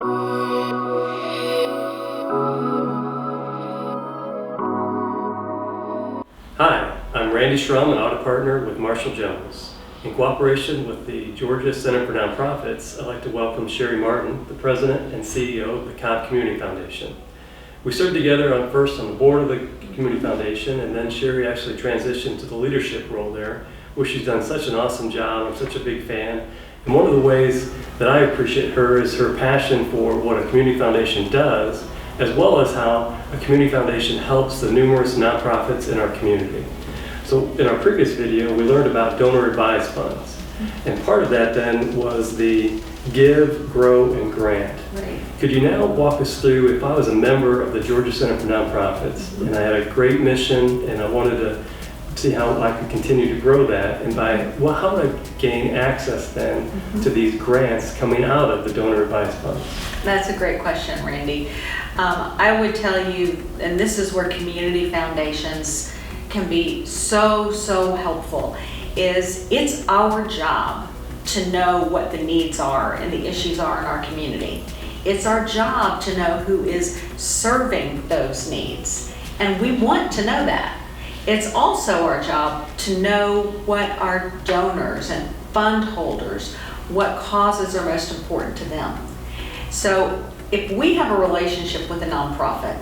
Hi, I'm Randy Shrum, an audit partner with Marshall Jones. In cooperation with the Georgia Center for Nonprofits, I'd like to welcome Shari Martin, the President and CEO of the Cobb Community Foundation. We served together first on the board of the Community Foundation, and then Shari actually transitioned to the leadership role there, where she's done such an awesome job. I'm such a big fan. And one of the ways that I appreciate her is her passion for what a community foundation does, as well as how a community foundation helps the numerous nonprofits in our community. So in our previous video, we learned about donor advised funds. And part of that then was the give, grow, and grant. Right. Could you now walk us through, if I was a member of the Georgia Center for Nonprofits and I had a great mission and I wanted to see how I could continue to grow that, and how would I gain access then to these grants coming out of the donor advised funds? That's a great question, Randy. I would tell you, and this is where community foundations can be so helpful, is it's our job to know what the needs are and the issues are in our community. It's our job to know who is serving those needs, and we want to know that. It's also our job to know what our donors and fund holders, what causes are most important to them. So if we have a relationship with a nonprofit,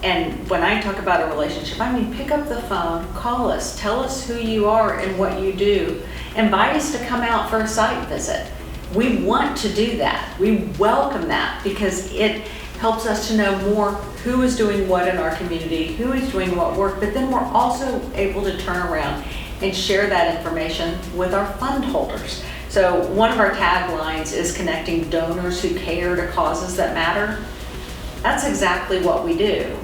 and when I talk about a relationship, I mean pick up the phone, call us, tell us who you are and what you do, invite us to come out for a site visit. We want to do that. We welcome that because it helps us to know more who is doing what in our community, who is doing what work, but then we're also able to turn around and share that information with our fund holders. So one of our taglines is connecting donors who care to causes that matter. That's exactly what we do.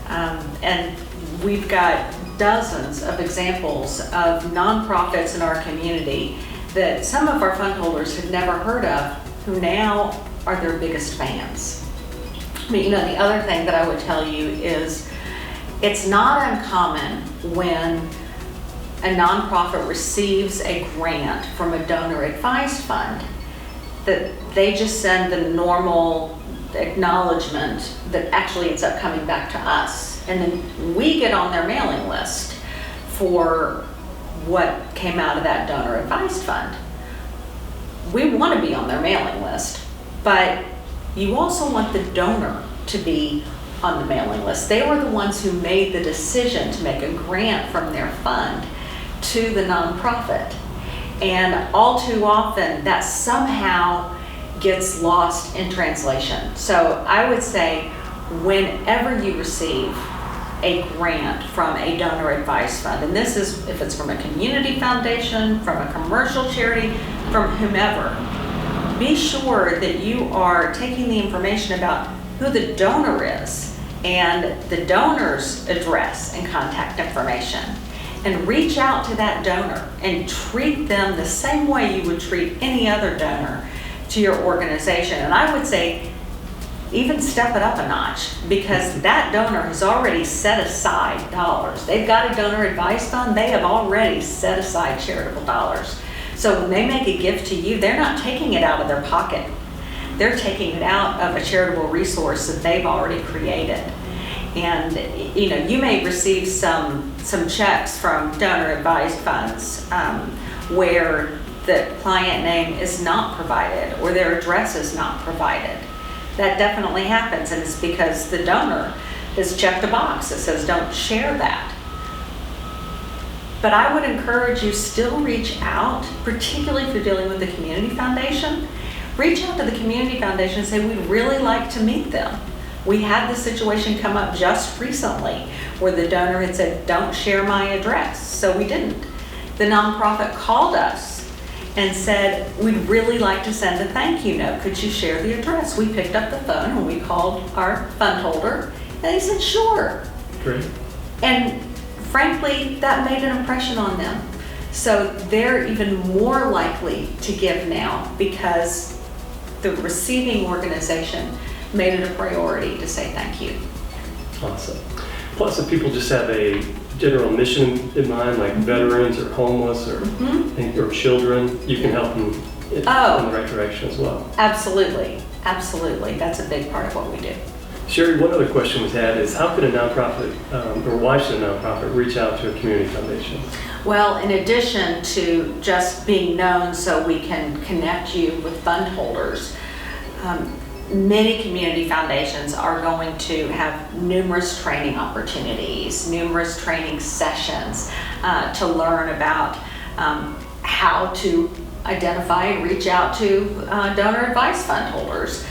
And we've got dozens of examples of nonprofits in our community that some of our fund holders had never heard of, who now are their biggest fans. I mean, the other thing that I would tell you is it's not uncommon when a nonprofit receives a grant from a donor advised fund that they just send the normal acknowledgement that actually ends up coming back to us. And then we get on their mailing list for what came out of that donor advised fund. We want to be on their mailing list, but you also want the donor to be on the mailing list. They were the ones who made the decision to make a grant from their fund to the nonprofit. And all too often that somehow gets lost in translation. So I would say whenever you receive a grant from a donor advised fund, and this is if it's from a community foundation, from a commercial charity, from whomever, be sure that you are taking the information about who the donor is and the donor's address and contact information, and reach out to that donor and treat them the same way you would treat any other donor to your organization. And I would say even step it up a notch, because that donor has already set aside dollars. They've got a donor advised fund, they have already set aside charitable dollars. So when they make a gift to you, they're not taking it out of their pocket. They're taking it out of a charitable resource that they've already created. And you may receive some checks from donor advised funds where the client name is not provided or their address is not provided. That definitely happens, and it's because the donor has checked a box that says don't share that. But I would encourage you still reach out, particularly if you're dealing with the community foundation. Reach out to the community foundation and say, we'd really like to meet them. We had this situation come up just recently where the donor had said, don't share my address. So we didn't. The nonprofit called us and said, we'd really like to send a thank you note. Could you share the address? We picked up the phone and we called our fund holder and he said, sure. Great. And frankly, that made an impression on them. So they're even more likely to give now because the receiving organization made it a priority to say thank you. Awesome. Plus, if people just have a general mission in mind, like veterans or homeless or children, you can help them in the right direction as well. Absolutely. Absolutely, that's a big part of what we do. Shari, one other question we've had is how could a nonprofit, or why should a nonprofit reach out to a community foundation? Well, in addition to just being known so we can connect you with fund holders, many community foundations are going to have numerous training opportunities, numerous training sessions to learn about how to identify and reach out to donor advised fund holders,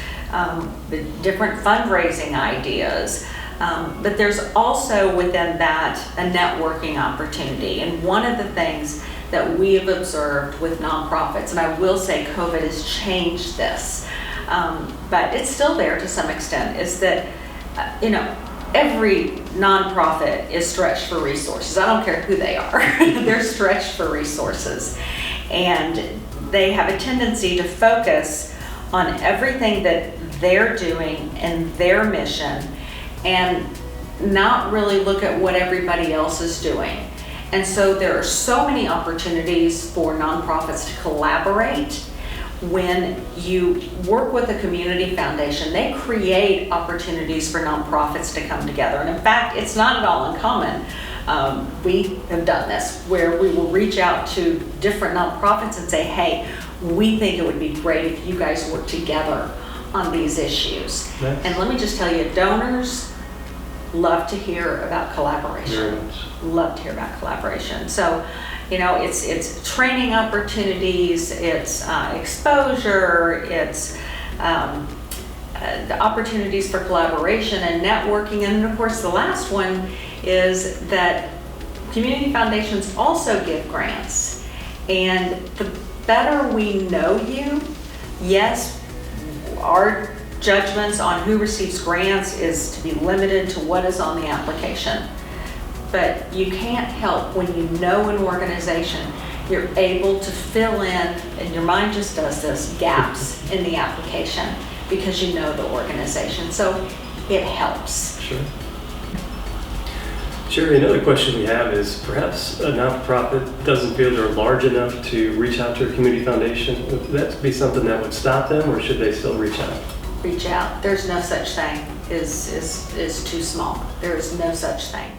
the different fundraising ideas. But there's also within that a networking opportunity. And one of the things that we have observed with nonprofits, and I will say COVID has changed this, but it's still there to some extent, is that, every nonprofit is stretched for resources. I don't care who they are. They're stretched for resources. And they have a tendency to focus on everything that they're doing and their mission and not really look at what everybody else is doing. And so there are so many opportunities for nonprofits to collaborate. When you work with a community foundation, they create opportunities for nonprofits to come together. And in fact, it's not at all uncommon. We have done this where we will reach out to different nonprofits and say, hey, we think it would be great if you guys work together on these issues. Nice. And let me just tell you, donors love to hear about collaboration. Very much. Love to hear about collaboration. So, it's training opportunities, it's exposure, it's the opportunities for collaboration and networking. And of course, the last one is that community foundations also give grants. And the better we know you, yes, our judgments on who receives grants is to be limited to what is on the application. But you can't help when you know an organization, you're able to fill in, and your mind just does this, gaps in the application because you know the organization. So it helps. Sure. Shari, another question we have is perhaps a nonprofit doesn't feel they're large enough to reach out to a community foundation. Would that be something that would stop them, or should they still reach out? Reach out. There's no such thing is too small. There is no such thing.